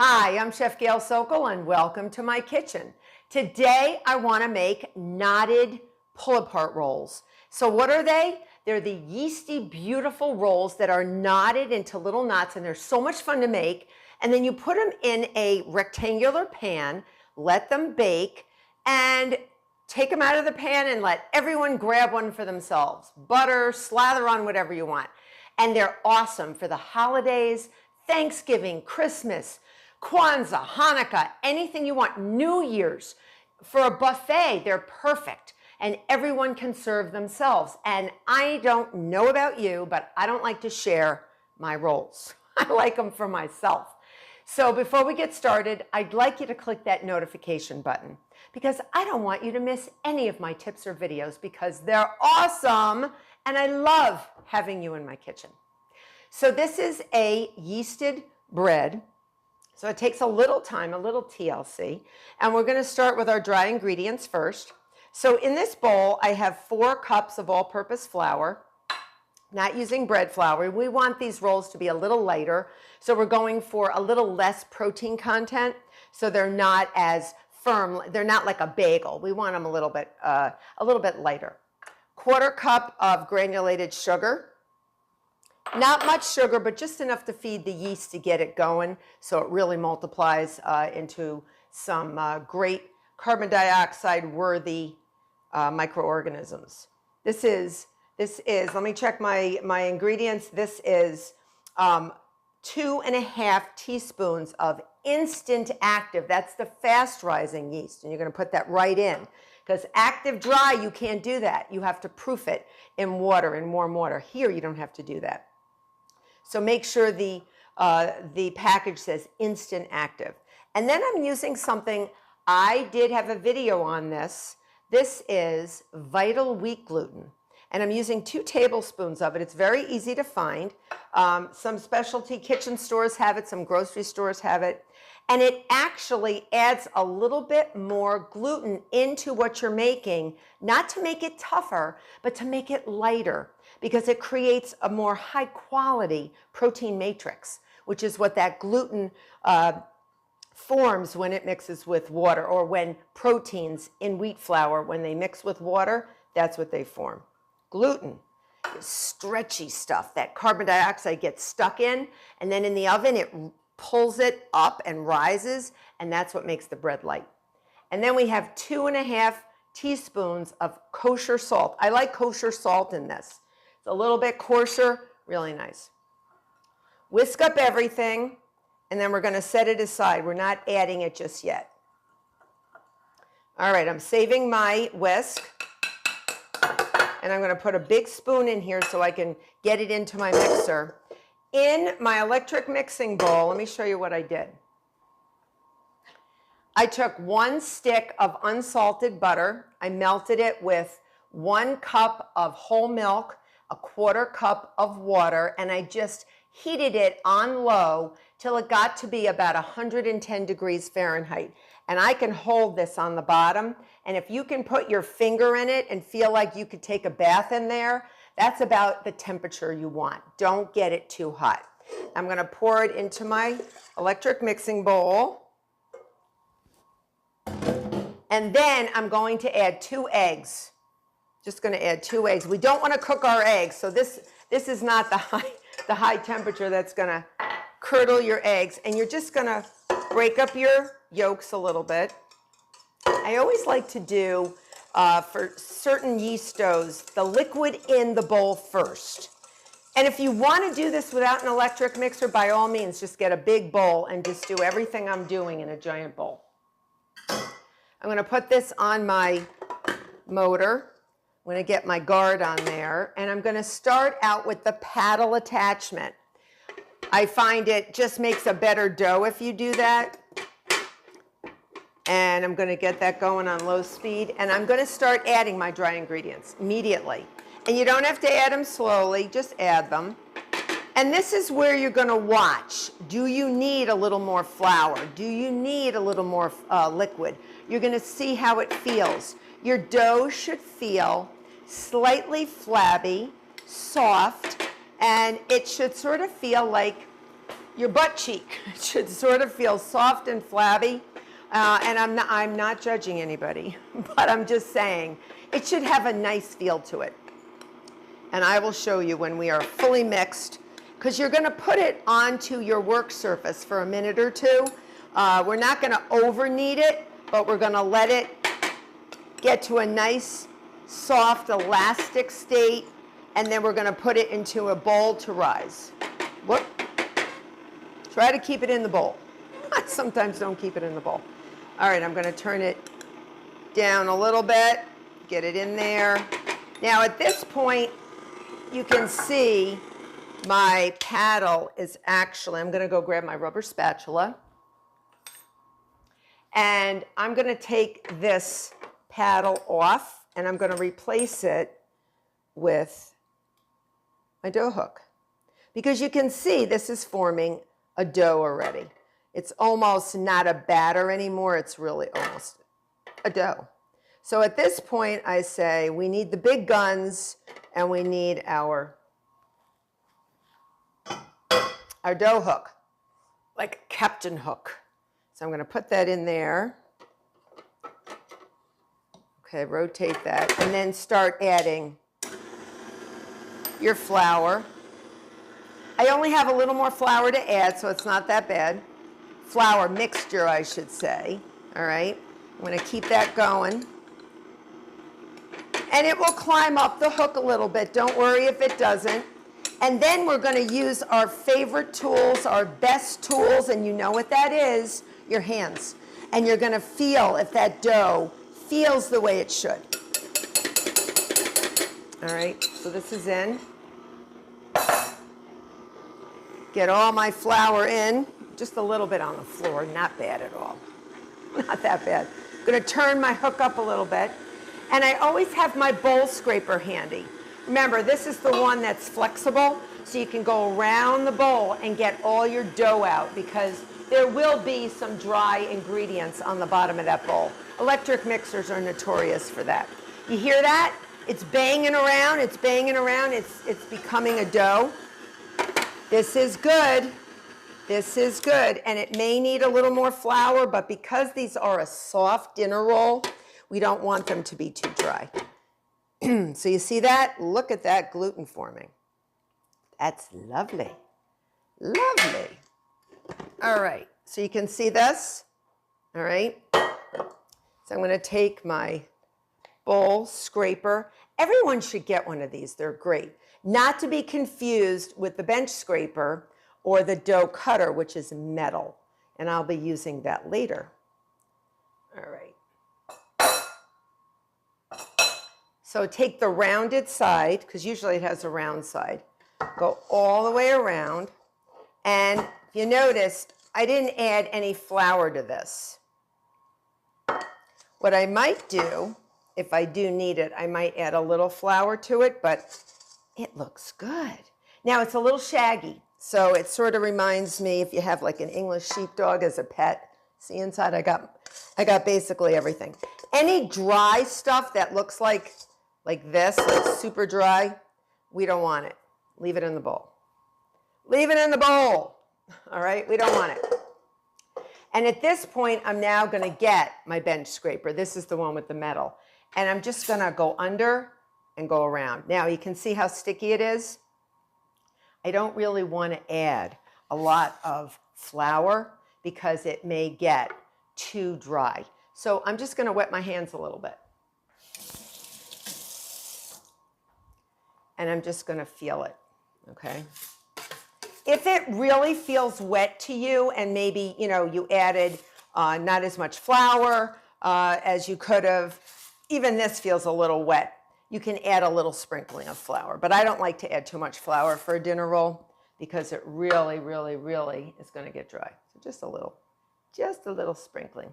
Hi, I'm Chef Gail Sokol and welcome to my kitchen. Today I want to make knotted pull-apart rolls. So what are they? They're the yeasty, beautiful rolls that are knotted into little knots, and they're so much fun to make. And then you put them in a rectangular pan, let them bake, and take them out of the pan and let everyone grab one for themselves. Butter, slather on whatever you want. And they're awesome for the holidays, Thanksgiving, Christmas, Kwanzaa, Hanukkah, anything you want, New Year's. For a buffet, they're perfect, and everyone can serve themselves. And I don't know about you, but I don't like to share my rolls. I like them for myself. So before we get started, I'd like you to click that notification button because I don't want you to miss any of my tips or videos because they're awesome, and I love having you in my kitchen. So this is a yeasted bread. So it takes a little time, a little TLC, and we're going to start with our dry ingredients first. So in this bowl, I have 4 cups of all-purpose flour, not using bread flour. We want these rolls to be a little lighter, so we're going for a little less protein content, so they're not as firm. They're not like a bagel. We want them a little bit lighter. 1/4 cup of granulated sugar. Not much sugar, but just enough to feed the yeast to get it going so it really multiplies into some great carbon dioxide worthy microorganisms. This is, let me check my ingredients. This is 2.5 teaspoons of instant active. That's the fast rising yeast, and you're going to put that right in. Because active dry, you can't do that. You have to proof it in water, in warm water. Here, you don't have to do that. So make sure the package says instant active. And then I'm using something, I did have a video on this. This is Vital Wheat Gluten. And I'm using 2 tablespoons of it. It's very easy to find. Some specialty kitchen stores have it, some grocery stores have it. And it actually adds a little bit more gluten into what you're making, not to make it tougher, but to make it lighter, because it creates a more high quality protein matrix, which is what that gluten forms when it mixes with water, or when proteins in wheat flour, when they mix with water, that's what they form. Gluten is stretchy stuff that carbon dioxide gets stuck in, and then in the oven it pulls it up and rises, and that's what makes the bread light. And then we have 2.5 teaspoons of kosher salt. I like kosher salt in this. It's a little bit coarser, really nice. Whisk up everything, and then we're going to set it aside. We're not adding it just yet. All right, I'm saving my whisk, and I'm going to put a big spoon in here so I can get it into my mixer. In my electric mixing bowl, let me show you what I did. I took 1 stick of unsalted butter. I melted it with 1 cup of whole milk, 1/4 cup of water, and I just heated it on low till it got to be about 110 degrees Fahrenheit. And I can hold this on the bottom, and if you can put your finger in it and feel like you could take a bath in there, that's about the temperature you want. Don't get it too hot. I'm going to pour it into my electric mixing bowl. And then I'm going to add 2 eggs. Just going to add 2 eggs. We don't want to cook our eggs, so this is not the high temperature that's going to curdle your eggs. And you're just going to break up your yolks a little bit. I always like to do for certain yeast doughs, the liquid in the bowl first. And if you want to do this without an electric mixer, by all means, just get a big bowl and just do everything I'm doing in a giant bowl. I'm going to put this on my motor. I'm going to get my guard on there, and I'm going to start out with the paddle attachment. I find it just makes a better dough if you do that. And I'm going to get that going on low speed, and I'm going to start adding my dry ingredients immediately. And you don't have to add them slowly, just add them. And this is where you're going to watch. Do you need a little more flour? Do you need a little more liquid? You're going to see how it feels. Your dough should feel slightly flabby, soft, and it should sort of feel like your butt cheek. It should sort of feel soft and flabby. And I'm not judging anybody, but I'm just saying it should have a nice feel to it. And I will show you when we are fully mixed, because you're going to put it onto your work surface for a minute or two. We're not going to over knead it, but we're going to let it get to a nice, soft, elastic state, and then we're going to put it into a bowl to rise. Whoop. Try to keep it in the bowl. I sometimes don't keep it in the bowl. All right, I'm going to turn it down a little bit, get it in there. Now at this point, you can see my paddle is actually, I'm going to go grab my rubber spatula, and I'm going to take this paddle off, and I'm going to replace it with my dough hook. Because you can see this is forming a dough already. It's almost not a batter anymore, it's really almost a dough. So at this point, I say we need the big guns, and we need our dough hook, like Captain Hook. So I'm going to put that in there. Okay, rotate that, and then start adding your flour. I only have a little more flour to add, so it's not that bad. Flour mixture, I should say. All right, I'm going to keep that going. And it will climb up the hook a little bit. Don't worry if it doesn't. And then we're going to use our favorite tools, our best tools, and you know what that is, your hands. And you're going to feel if that dough feels the way it should. All right, so this is in. Get all my flour in, just a little bit on the floor, not bad at all. Not that bad. I'm going to turn my hook up a little bit. And I always have my bowl scraper handy. Remember, this is the one that's flexible, so you can go around the bowl and get all your dough out, because there will be some dry ingredients on the bottom of that bowl. Electric mixers are notorious for that. You hear that? It's banging around, it's banging around, it's becoming a dough. This is good. This is good, and it may need a little more flour, but because these are a soft dinner roll, we don't want them to be too dry. So you see that? Look at that gluten forming. That's lovely. Lovely. All right, so you can see this. All right. So I'm going to take my bowl scraper. Everyone should get one of these. They're great. Not to be confused with the bench scraper or the dough cutter, which is metal. And I'll be using that later. All right. So take the rounded side, because usually it has a round side. Go all the way around. And if you notice, I didn't add any flour to this. What I might do, if I do need it, I might add a little flour to it, but it looks good. Now it's a little shaggy, so it sort of reminds me if you have like an English sheepdog as a pet. See inside, I got basically everything. Any dry stuff that looks like this, like super dry, we don't want it. Leave it in the bowl. Leave it in the bowl. All right, we don't want it. And at this point, I'm now going to get my bench scraper. This is the one with the metal. And I'm just going to go under and go around. Now, you can see how sticky it is. I don't really want to add a lot of flour because it may get too dry. So I'm just going to wet my hands a little bit. And I'm just going to feel it, okay? If it really feels wet to you and maybe, you added not as much flour as you could have, even this feels a little wet, you can add a little sprinkling of flour. But I don't like to add too much flour for a dinner roll because it really, really, really is going to get dry. So just a little sprinkling.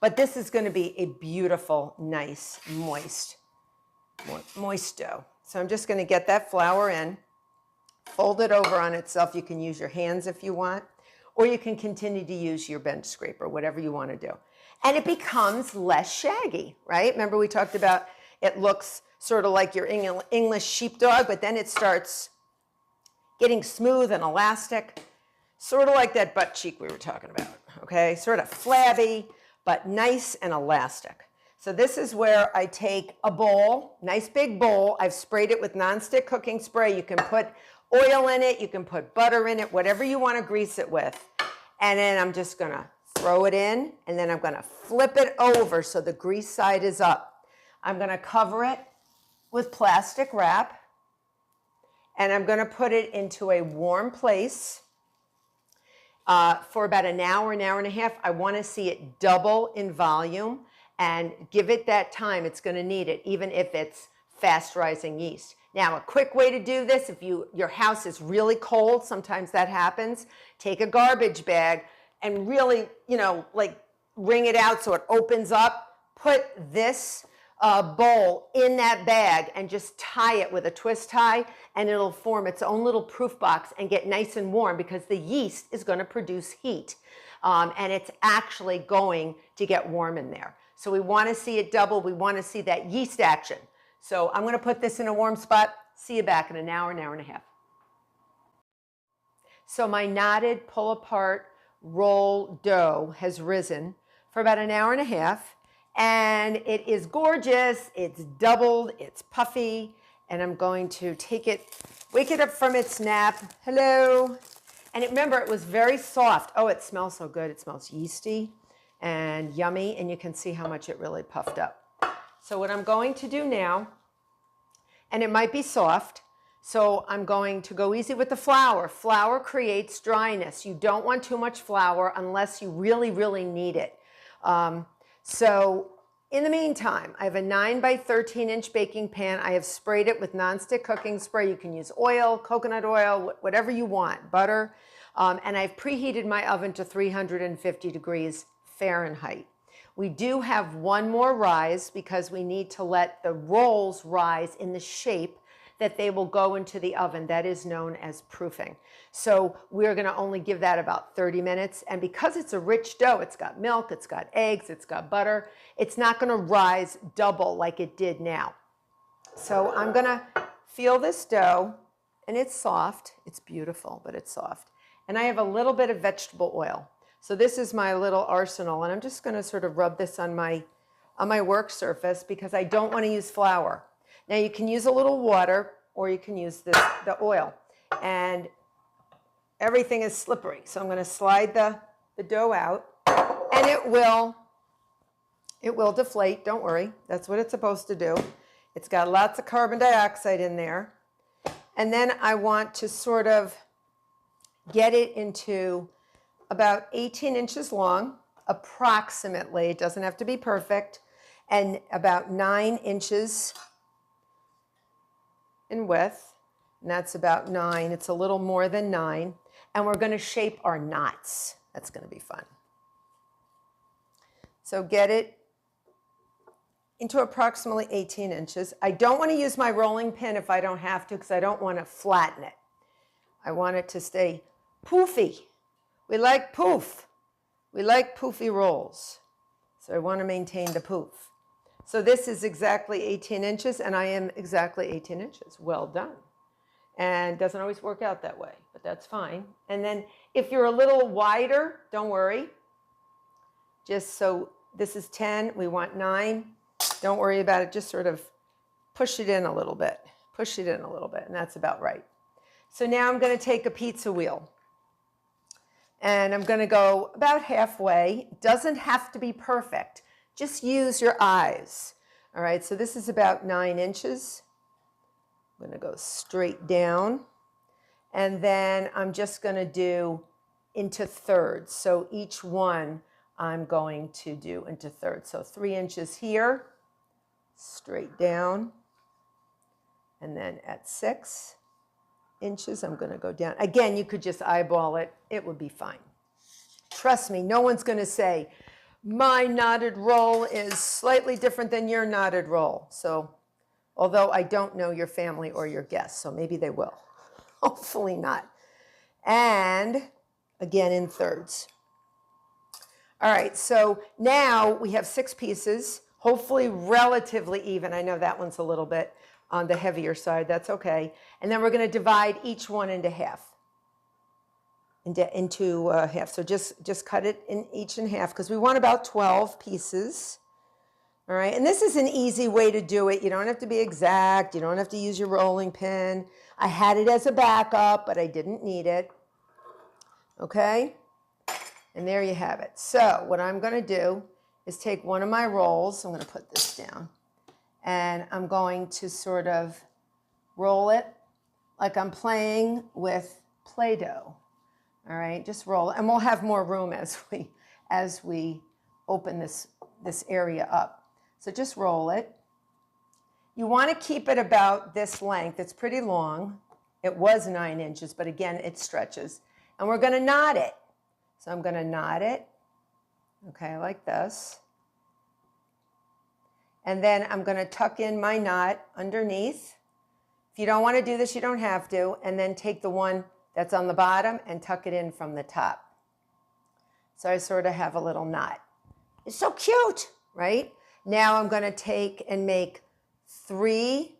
But this is going to be a beautiful, nice, moist dough. So I'm just going to get that flour in. Fold it over on itself. You can use your hands if you want, or you can continue to use your bench scraper, whatever you want to do. And it becomes less shaggy, right? Remember we talked about it looks sort of like your English sheepdog, but then it starts getting smooth and elastic. sort of like that butt cheek we were talking about, okay? Sort of flabby, but nice and elastic. So this is where I take a bowl, nice big bowl. I've sprayed it with nonstick cooking spray. You can put oil in it, you can put butter in it, whatever you want to grease it with. And then I'm just gonna throw it in, and then I'm gonna flip it over so the grease side is up. I'm gonna cover it with plastic wrap, and I'm gonna put it into a warm place for about an hour and a half. I wanna see it double in volume, and give it that time. It's gonna need it, even if it's fast rising yeast. Now, a quick way to do this, if your house is really cold, sometimes that happens, take a garbage bag and really, like wring it out so it opens up. Put this bowl in that bag and just tie it with a twist tie, and it'll form its own little proof box and get nice and warm, because the yeast is gonna produce heat. And it's actually going to get warm in there. So we wanna see it double. We wanna see that yeast action. So I'm gonna put this in a warm spot. See you back in an hour and a half. So my knotted pull apart roll dough has risen for about an hour and a half, and it is gorgeous. It's doubled, it's puffy, and I'm going to take it, wake it up from its nap. Hello. And remember, it was very soft. Oh, it smells so good. It smells yeasty and yummy, and you can see how much it really puffed up. So what I'm going to do now, and it might be soft, so I'm going to go easy with the flour. Flour creates dryness. You don't want too much flour unless you really, really need it. So in the meantime, I have a 9 by 13 inch baking pan. I have sprayed it with nonstick cooking spray. You can use oil, coconut oil, whatever you want, butter. And I've preheated my oven to 350 degrees Fahrenheit. We do have one more rise because we need to let the rolls rise in the shape that they will go into the oven. That is known as proofing. So we're gonna only give that about 30 minutes. And because it's a rich dough, it's got milk, it's got eggs, it's got butter, it's not gonna rise double like it did now. So I'm gonna feel this dough, and it's soft. It's beautiful, but it's soft. And I have a little bit of vegetable oil. So this is my little arsenal, and I'm just gonna sort of rub this on my work surface because I don't wanna use flour. Now you can use a little water, or you can use the oil. And everything is slippery. So I'm gonna slide the dough out, and it will deflate, don't worry. That's what it's supposed to do. It's got lots of carbon dioxide in there. And then I want to sort of get it into about 18 inches long, approximately. It doesn't have to be perfect. And about 9 inches in width. And that's about 9. It's a little more than 9. And we're going to shape our knots. That's going to be fun. So get it into approximately 18 inches. I don't want to use my rolling pin if I don't have to, because I don't want to flatten it. I want it to stay poofy. We like poof. We like poofy rolls. So I want to maintain the poof. So this is exactly 18 inches, and I am exactly 18 inches. Well done. And it doesn't always work out that way, but that's fine. And then if you're a little wider, don't worry. Just so this is 10, we want 9. Don't worry about it. Just sort of push it in a little bit. Push it in a little bit, and that's about right. So now I'm going to take a pizza wheel. And I'm going to go about halfway. It doesn't have to be perfect. Just use your eyes. All right, so this is about 9 inches. I'm going to go straight down. And then I'm just going to do into thirds. So each one I'm going to do into thirds. So 3 inches here, straight down. And then at 6 inches, I'm going to go down. Again, you could just eyeball it. It would be fine. Trust me, no one's going to say, my knotted roll is slightly different than your knotted roll. So, although I don't know your family or your guests, so maybe they will. Hopefully not. And again in thirds. All right, so now we have 6 pieces, hopefully relatively even. I know that one's a little bit on the heavier side, that's okay. And then we're going to divide each one into half. into half. So just cut it in each in half because we want about 12 pieces. All right, and this is an easy way to do it. You don't have to be exact. You don't have to use your rolling pin. I had it as a backup, but I didn't need it. Okay, and there you have it. So what I'm going to do is take one of my rolls. I'm going to put this down, and I'm going to sort of roll it like I'm playing with Play-Doh. All right, just roll it, and we'll have more room as we open this area up. So just roll it. You want to keep it about this length. It's pretty long. It was 9 inches, but again, it stretches. And we're going to knot it. So I'm going to knot it, okay, like this. And then I'm going to tuck in my knot underneath. If you don't want to do this, you don't have to. And then take the one that's on the bottom and tuck it in from the top. So I sort of have a little knot. It's so cute, right? Now I'm going to take and make 3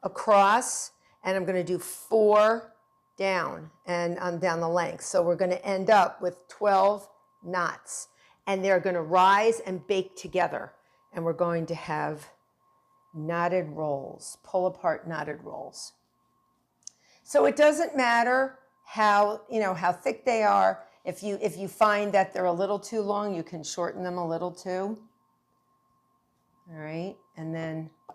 across, and I'm going to do 4 down and down the length. So we're going to end up with 12 knots, and they're going to rise and bake together, and we're going to have knotted rolls, pull apart knotted rolls. So it doesn't matter how thick they are. If you find that they're a little too long, you can shorten them a little too. All right, and then you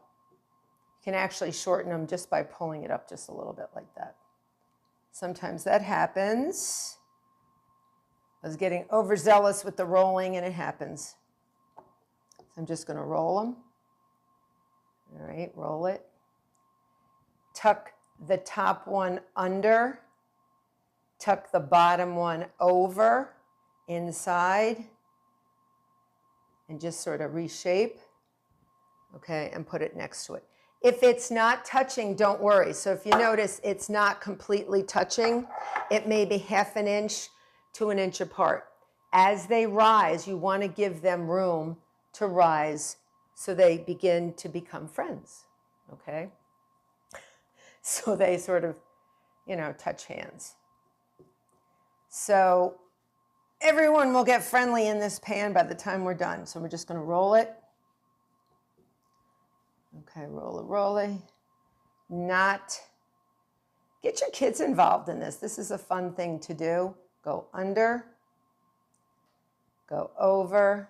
can actually shorten them just by pulling it up just a little bit like that. Sometimes that happens. I was getting overzealous with the rolling, and it happens. So I'm just going to roll them. All right, roll it. Tuck the top one under. Tuck the bottom one over, inside, and just sort of reshape. Okay, and put it next to it. If it's not touching, don't worry. So if you notice it's not completely touching, it may be ½ an inch to an inch apart. As they rise, you want to give them room to rise so they begin to become friends, okay? So they sort of, touch hands. So everyone will get friendly in this pan by the time we're done. So we're just going to roll it. Okay, roll it. Knot. Get your kids involved in this. This is a fun thing to do. Go under, go over,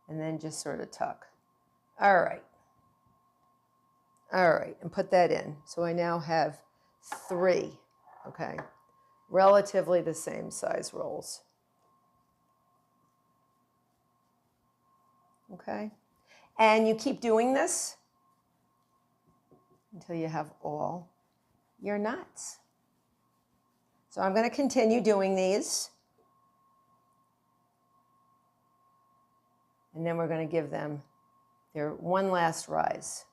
and then just sort of tuck. All right, and put that in. So I now have 3, okay, relatively the same size rolls. Okay, and you keep doing this until you have all your knots. So I'm going to continue doing these. And then we're going to give them their one last rise.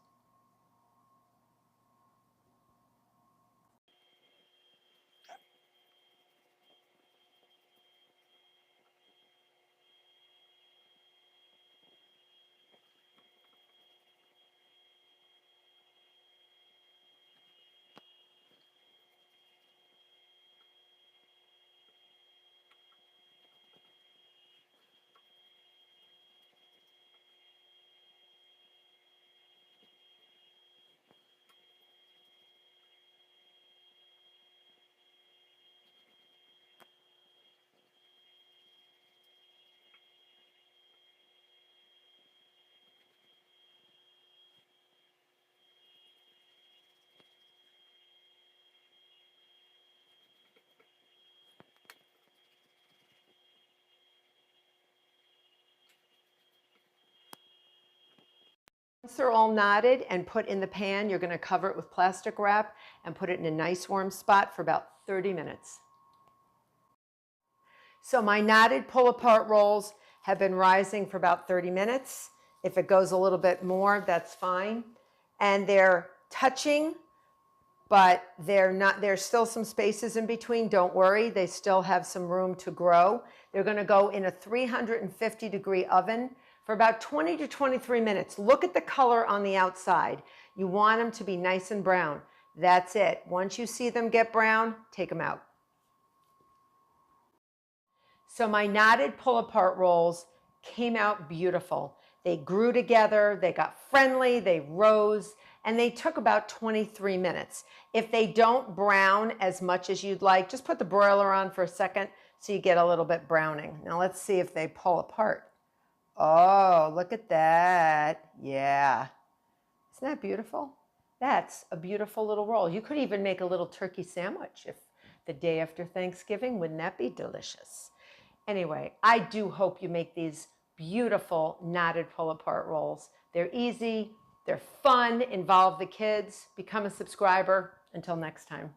Once they're all knotted and put in the pan, you're going to cover it with plastic wrap and put it in a nice warm spot for about 30 minutes. So my knotted pull-apart rolls have been rising for about 30 minutes. If it goes a little bit more, that's fine. And they're touching, but there's still some spaces in between. Don't worry, they still have some room to grow. They're going to go in a 350-degree oven for about 20 to 23 minutes. Look at the color on the outside. You want them to be nice and brown. That's it. Once you see them get brown, take them out. So my knotted pull-apart rolls came out beautiful. They grew together, they got friendly, they rose, and they took about 23 minutes. If they don't brown as much as you'd like, just put the broiler on for a second so you get a little bit browning. Now let's see if they pull apart. Oh, look at that. Yeah. Isn't that beautiful? That's a beautiful little roll. You could even make a little turkey sandwich if the day after Thanksgiving. Wouldn't that be delicious? Anyway, I do hope you make these beautiful knotted pull-apart rolls. They're easy, they're fun, involve the kids. Become a subscriber. Until next time.